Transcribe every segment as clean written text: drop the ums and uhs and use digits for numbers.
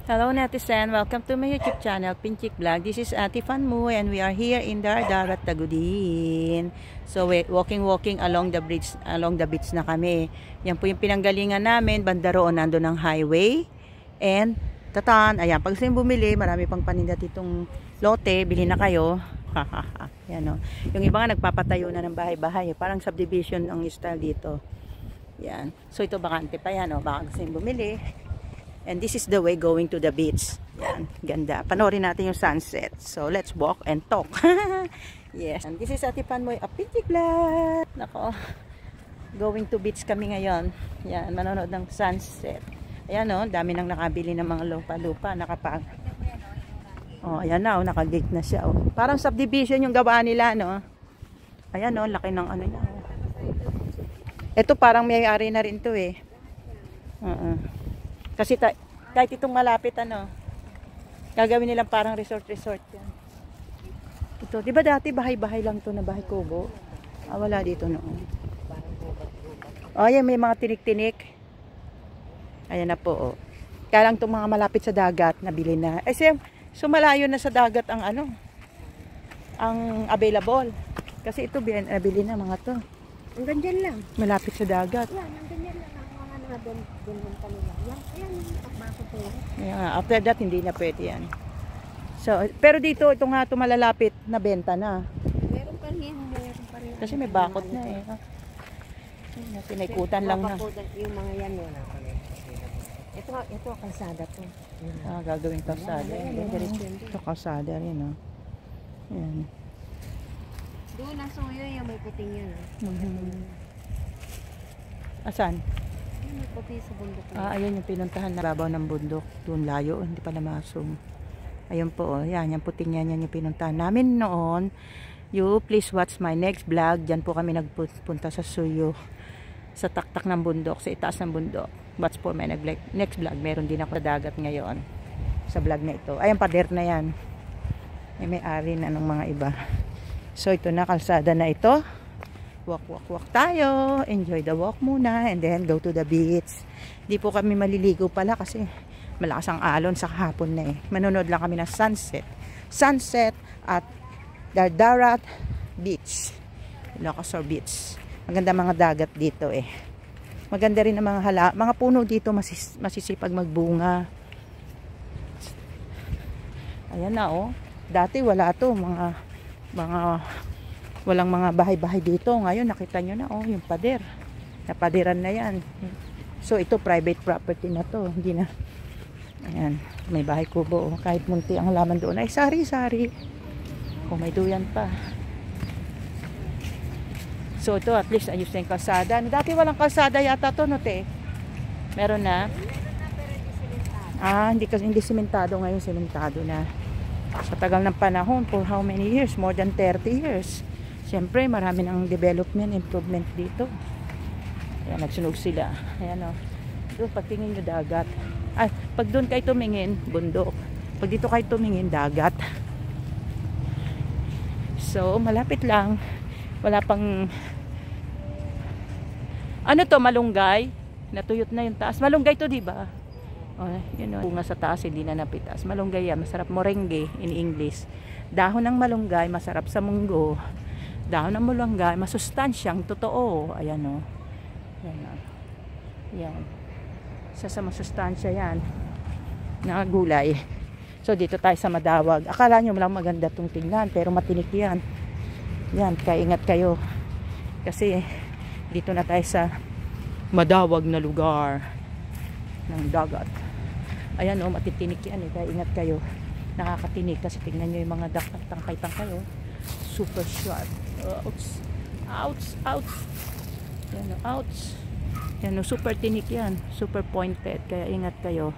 Hello netizen, welcome to my YouTube channel, Pinchik Vlog. This is Ate Fanmu and we are here in Dardarat, Tagudin. So we walking along the beach na kami. Yan po yung pinanggalingan namin, banda roon nandoon ang highway. And tatan, ayan, pag gusto bumili, marami pang paninda ditong lote, bili na kayo. Yan o. Yung iba nga nagpapatayo na ng bahay-bahay, parang subdivision ang style dito. Yan. So ito bakante pa yan o, baka gusto bumili. And this is the way going to the beach. Yan, ganda. Panoorin natin yung sunset. So, let's walk and talk. Yes. And this is Ate Panmoy, a Pinchik Vlog. Nako. Going to beach kami ngayon. Yan, manonood ng sunset. Ayan o, dami nang nakabili ng mga lupa-lupa. Nakapag. Oh, ayan na o, nakagate na siya o. Parang subdivision yung gawa nila, no? Ayan o, laki ng ano niya. Ito parang may-ari na rin to eh. Kasi kahit itong malapit ano, gagawin nilang parang resort yan. Ito, di ba dati bahay-bahay lang to na bahay kubo? Ah, wala dito noon. Oh, yan, may mga tinik-tinik. Ayan na po, oh. Kaya lang itong mga malapit sa dagat, nabili na. Eh, so malayo na sa dagat ang ano, ang available. Kasi ito, bili na mga to. Hanggang dyan lang. Malapit sa dagat. Yan, hanggang dyan lang. Doon kanila. Yan, baso po. Yeah, after that, hindi na pwede yan. So, pero dito, ito nga, ito malalapit na benta na. Meron pa rin. Kasi may bakod na eh. Pinaikutan lang na. Yung mga yan yun. Ito kalsada to. Ah, gagawin kalsada. Ito kalsada rin, no? Yan. Doon ang suyo yung may puting yan. Asan? May puti sa bundok. Ah, ayan yung pinuntahan na babaw ng bundok. Doon layo, hindi pa namasong. Ayun po, oh. Yan, yung puting yan yung pinuntahan namin noon. You please watch my next vlog. Diyan po kami nagpunta sa Suyo. Sa taktak ng bundok, sa itaas ng bundok. Watch for my next vlog. Meron din ako sa dagat ngayon. Sa vlog na ito. Ayan, pader na yan. May-ari na ng mga iba. So, ito na, kalsada na ito. Walk tayo. Enjoy the walk muna. And then, go to the beach. Di po kami maliligo pala kasi malakas ang alon sa hapon na eh. Manonood lang kami ng sunset. Sunset at Dardarat Beach. Ilocosur Beach. Maganda mga dagat dito eh. Maganda rin ang mga puno dito. Masisipag magbunga. Ayan na oh. Dati wala to. Walang mga bahay-bahay dito. Ngayon, nakita nyo na, oh, yung pader. Napadiran na yan. So, ito, private property na to. Hindi na. Ayan, may bahay kubo. Oh. Kahit munti ang halaman doon, ay sari-sari. Kung may duyan pa. So, ito, at least, ayos na yung kalsada. Dati walang kalsada yata to, no, te? Meron na? Ah, hindi simentado ngayon. Simentado na. Sa tagal ng panahon, for how many years? More than 30 years. Siyempre, marami ng development, improvement dito. Ayan, nagsunog sila. Ayan o. Doon, pagtingin nyo dagat. Ay, pag doon kayo tumingin, bundok. Pag dito kayo tumingin, dagat. So, malapit lang. Wala pang... Ano to, malunggay? Natuyot na yung taas. Malunggay to, diba? Oh, yun o. Bunga sa taas, hindi na napitas. Malunggay yan, masarap. Morengue in English. Dahon ng malunggay, masarap sa munggo. Dahon ng malunggay, masustansyang totoo. Ayan o. Yan o. Yan. Isa sa masustansya yan. Na gulay. So, dito tayo sa Madawag. Akala nyo lang maganda itong tingnan, pero matinik yan. Yan, kaya ingat kayo. Kasi, dito na tayo sa Madawag na lugar ng dagat. Ayan o, matitinik yan eh. Kaya ingat kayo. Nakakatinik kasi tingnan nyo yung mga tangkay-tangkay o. Super sharp. Ouch. Yan o, ouch. Yan o, super tinik yan. Super pointed. Kaya ingat kayo.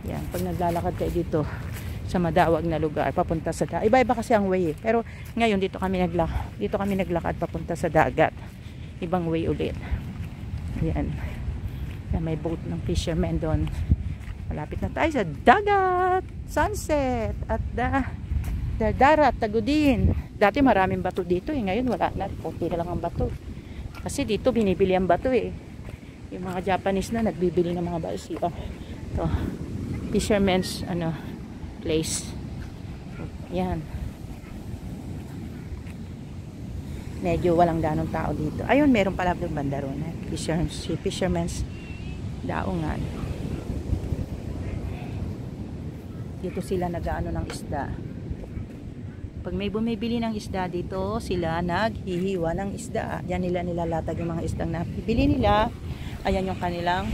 Yan, pag naglalakad kayo dito sa Madawag na lugar, papunta sa dagat. Iba-iba kasi ang way eh. Pero ngayon dito kami naglakad papunta sa dagat. Ibang way ulit. Yan. Yan, may boat ng fishermen doon. Malapit na tayo sa dagat. Sunset at Dardarat, Tagudin. Dati maraming bato dito eh. Ngayon wala na. Kunti na lang ang bato. Kasi dito binibili ang bato eh. Yung mga Japanese na nagbibili ng mga bato. Ito. fisherman's place. Yan. Medyo walang ganong tao dito. Ayun, meron pala doon banda ron. Fisherman's daungan. Dito sila nag-ano ng isda. Pag may bumibili ng isda dito, sila naghihiwa ng isda. Yan nila nilalatag yung mga isdang napibili nila. Ayan yung kanilang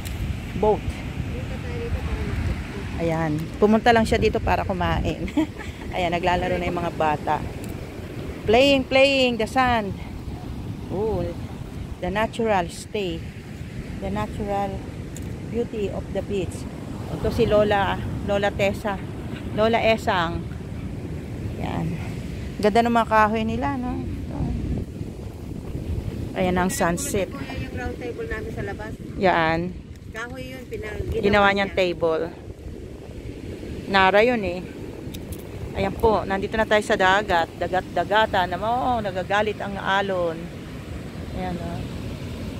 boat. Ayan. Pumunta lang siya dito para kumain. Ayan, naglalaro na yung mga bata. Playing the sand. Oh, the natural stay. The natural beauty of the beach. Ito si Lola Tessa. Lola Esang. Yan. Ganda ng mga kahoy nila, no? Ito. Ayan ang sunset. Yung round table namin sa labas. Yan. Kahoy yun, Ginawa niyang table. Nara yun eh. Ayan po, nandito na tayo sa dagat. Dagat-dagatan. Nagagalit ang alon. Ayan o.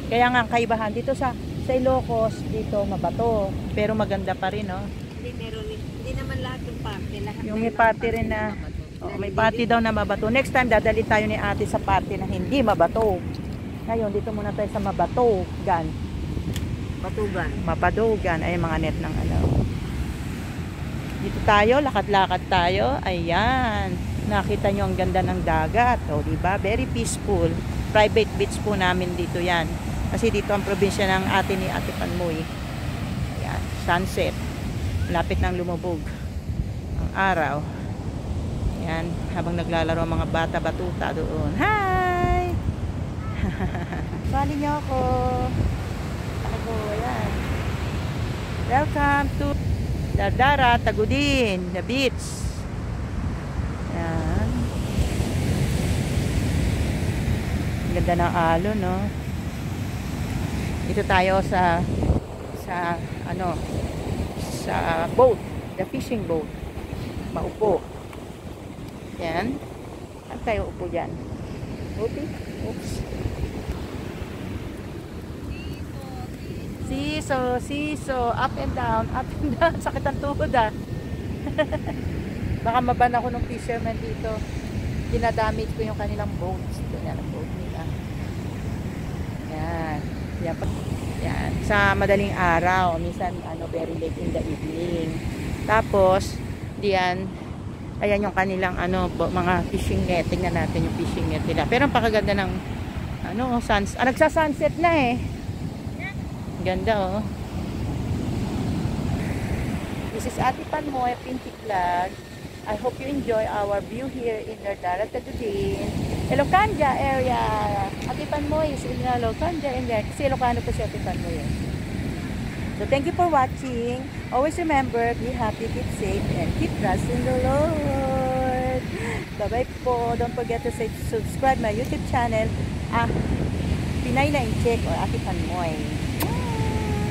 Kaya nga ang kaibahan dito sa Ilocos, dito mabato. Pero maganda pa rin, no? Hindi naman lahat yung party. Yung may party rin na, may party daw na mabato. Next time, dadali tayo ni ate sa party na hindi mabato. Ngayon, dito muna tayo sa Mabatugan. Mapadugan. Ay, mga net ng Dito tayo, lakad-lakad tayo. Ayan. Nakita nyo ang ganda ng dagat. O, diba? Very peaceful. Private beach po namin dito yan. Kasi dito ang probinsya ng ate ni Ate Panmoy. Ayan. Sunset. Malapit ng lumubog ang araw. Ayan. Habang naglalaro ang mga bata-batuta doon. Hi! Bali nyo ako. Ako, ayan. Welcome to Dardarat, Tagudin, the beach. Ayan. Ganda ng alon, no? Dito tayo sa boat, the fishing boat. Maupo. Yan. Saan tayo upo dyan? Oops. Siso, up and down, sakit ang tuhod baka maban ako ng fisherman dito. Dinadamage ko yung kanilang boats. Ito yan ang boat nila. Yan, sa madaling araw, minsan very late in the evening. Tapos diyan, ayan yung kanilang mga fishing net. Tingnan natin yung fishing net nila. Pero ang pakaganda ng nagsa-sunset na eh. Ganda oh. This is Ate Panmoy, Pintik Vlog. I hope you enjoy our view here in Dardarat, Tagudin, Ilocanja area. Ate Panmoy is in Ilocanja area. Kasi Ilocano po si Ate Panmoy. So thank you for watching. Always remember, be happy, keep safe, and keep trusting the Lord. Bye-bye po. Don't forget to subscribe my YouTube channel. Pinay na in-check or Ate Panmoy.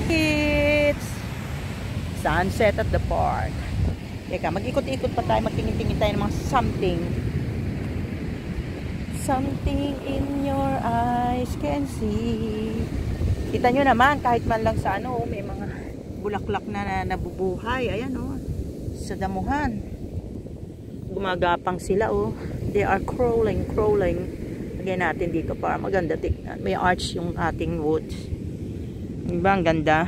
It's sunset at the park. Teka, mag-ikot-ikot pa tayo, magtingin-tingin tayo ng mga something in your eyes can see. Kita nyo naman, kahit man lang sa may mga bulaklak na nabubuhay. Ayan sa damuhan. Gumagapang sila They are crawling. Lagyan natin dito para maganda tignan. May arch yung ating woods. Diba ang ganda?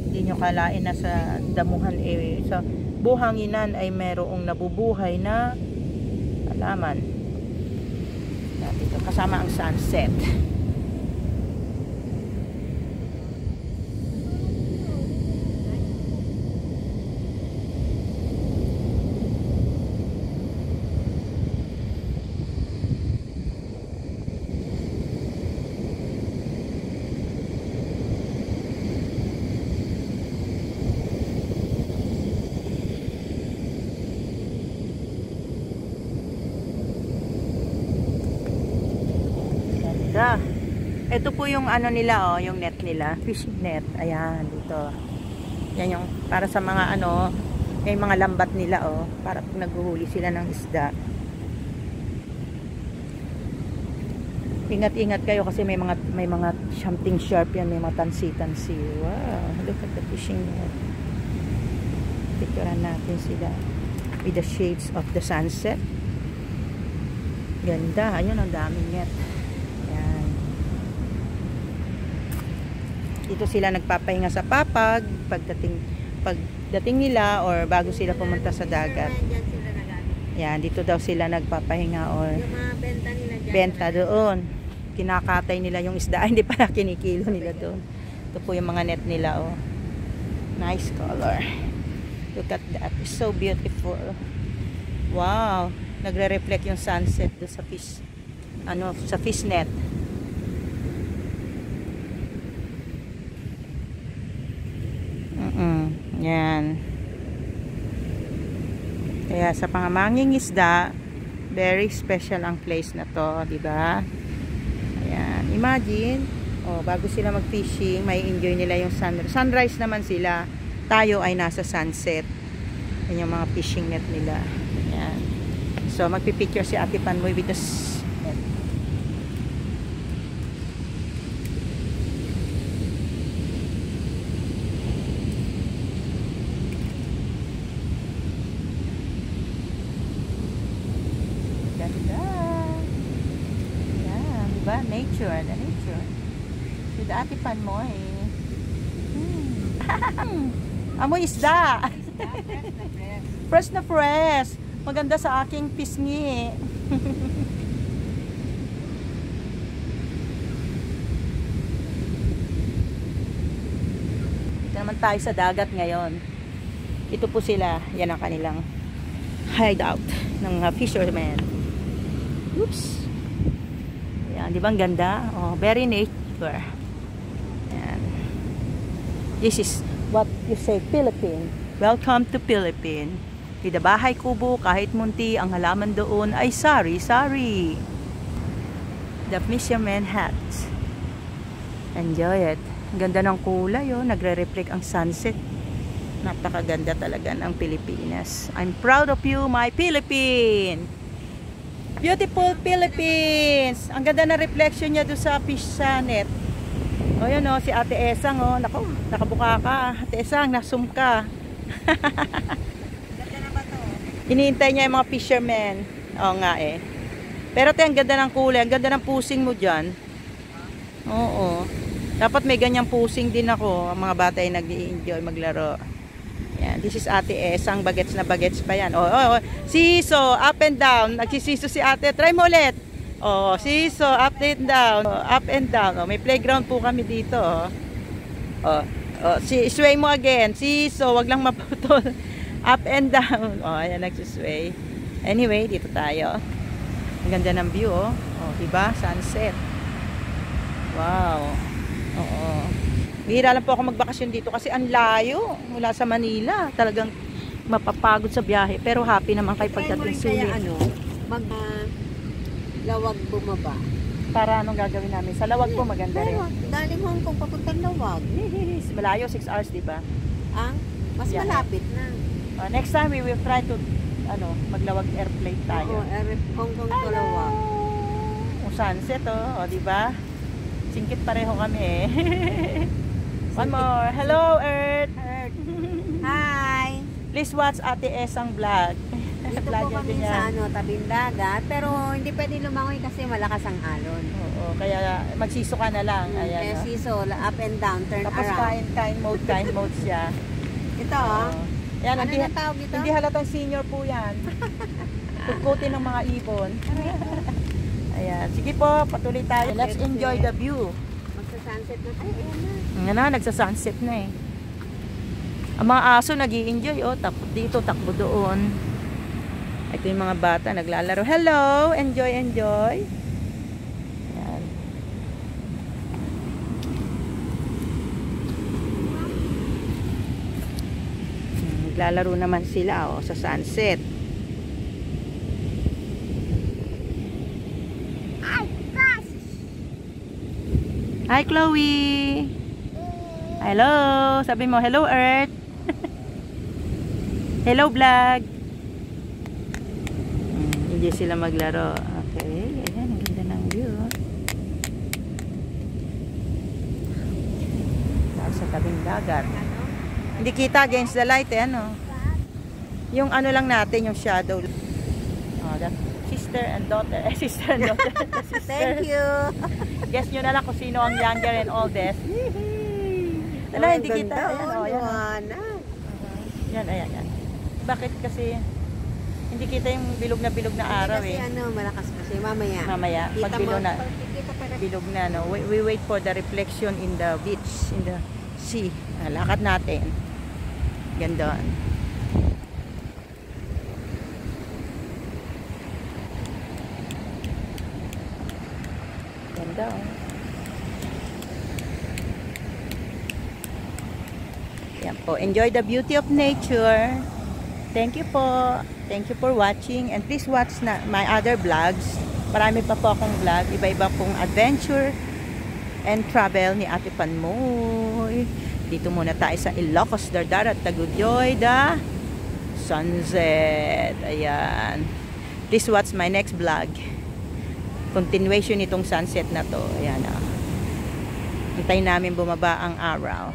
Hindi nyo kalain na sa damuhan sa buhanginan ay merong nabubuhay na halaman. Dito kasama ang sunset. Ito po yung nila yung net nila, fishing net. Ayan dito. Yan yung para sa mga may mga lambat nila para pag naghuhuli sila ng isda. Ingat-ingat kayo kasi may mga something sharp yan, may mga tansi-tansi. Wow, look at the fishing net. Picturean natin sila with the shades of the sunset. Ganda, ayun ang daming net. Yan. Dito sila nagpapahinga sa papag pagdating nila or bago sila pumunta sa dagat. Yan, dito daw sila nagpapahinga or Yung mga benta nila dyan. benta doon. Kinakatay nila yung isda, hindi pala kinikilo nila doon. Ito po yung mga net nila, oh. Nice color. Look at that, it's so beautiful. Wow, nagre-reflect yung sunset doon sa fish, sa fish net. Yan. Kaya sa pangamanging isda, very special ang place na to, di ba? Ayan, imagine, oh, bago sila mag-fishing, may enjoy nila yung sunrise naman sila. Tayo ay nasa sunset. Yan yung mga fishing net nila. Ayan. So, magpipicture si Ate Panmoy with the net. Ganda. Ayan, diba? Nature, the nature. With Ate Panmoy. Amoy isda. Fresh na fresh. Maganda sa aking pisngi. Dito naman tayo sa dagat ngayon. Ito po sila. Yan ang kanilang hideout ng fishermen. Oops. Yan, di ba ang ganda? Oh, very nature. Yan. This is what you say, Philippines. Welcome to Philippines. With the bahay kubo, kahit munti, ang halaman doon ay sari-sari. The fisherman hats. Enjoy it. Ang ganda ng kulay, oh. Nagre-reflect ang sunset. Napakaganda talaga ng Pilipinas. I'm proud of you, my Philippines. Beautiful Philippines. Ang ganda ng reflection niya doon sa fish net. O yun o, si Ate Esang o. Naku, nakabuka ka. Ate Esang, nasum ka. Ganda na ba to? Iniintay niya yung mga fishermen. Oo nga eh. Pero te, ang ganda ng kulay. Ang ganda ng pusing mo dyan. Oo. Dapat may ganyang pusing din ako. Ang mga bata ay nag-i-enjoy maglaro. Yan. This is Ate Esang. Bagets na bagets pa yan. Oh. Siso, up and down. Nagsisiso si ate. Try mo ulit. Oh, siso, up and down. Oh, up and down. Oh, may playground po kami dito. Oh. Sway mo again. Siso, wag lang maputol. Up and down. Oh, ayan, nagsisway. Anyway, dito tayo. Ang ganda ng view, oh. Oh, diba? Sunset. Wow. Oo. Bihira lang po ako magbakasyon dito kasi ang layo mula sa Manila. Talagang mapapagod sa biyahe. Pero happy naman kayo pagdating sulit. Kaya lawag bumaba. Para anong gagawin namin? Sa lawag po maganda rin. Galing Hong Kong papuntang lawag. Malayo, 6 hours, diba? Mas Yeah. malapit na. Next time we will try to maglawag airplane tayo. Hong Kong to lawag. Sunset, oh, diba? Singkit pareho kami eh. One more. Hello, Earth. Hi! Please watch Ate Esang vlog. Dito po kami sa tabing dagat, pero hindi pwede lumangoy kasi malakas ang alon. Oo, kaya magsisuka na lang. Ayan, Kaya no? siso, up and down, turn Tapos around. kind mode siya. Ito, oh. Yan, Ano na tawag dito? Hindi halatang senior po yan. Pagkutin ng mga ibon. Ayan, sige po, patuloy tayo. Let's enjoy the view. Magsa-sunset na tayo. Nga na, nagsa-sunset na eh. Ang mga aso nag-i-enjoy, oh, takbo dito, takbo doon. Ito yung mga bata naglalaro. Hello! Enjoy, enjoy. Ayan. Naglalaro naman sila, oh, sa sunset. Hi, Chloe! Hello! Sabi mo, hello, Earth! Hello, vlog! Hindi sila maglaro. Okay, ayan, ang ganda ng view. tabing dagat. Ano? Hindi kita against the light eh, ano. Yung ano lang natin, yung shadow. Oh, the sister and daughter. Sister and daughter. The sister. Thank you. Guess nyo na lang kung sino ang younger and oldest. Wala, Oh, hindi kita. ganda, Ayan, oh, ayan. liwanag. Yan, ayan, yan. Bakit kasi hindi kita yung bilog na araw Kasi eh. ano, malakas kasi mamaya. Mamaya, pag bilog na, Kita pa rin. bilog na, no? We wait for the reflection in the beach, in the sea. Lakad natin. Ganda. Ganda, oh. Yan po. Enjoy the beauty of nature. Thank you po. Thank you for watching. And please watch na my other vlogs. Marami pa po akong vlog. Iba-iba pong adventure and travel ni Ate Panmoy. Dito muna tayo sa Ilocos, Dardarat, Tagudyoy, the sunset. Ayan. Please watch my next vlog. Continuation nitong sunset na to. Ayan. Hintayin namin bumaba ang araw.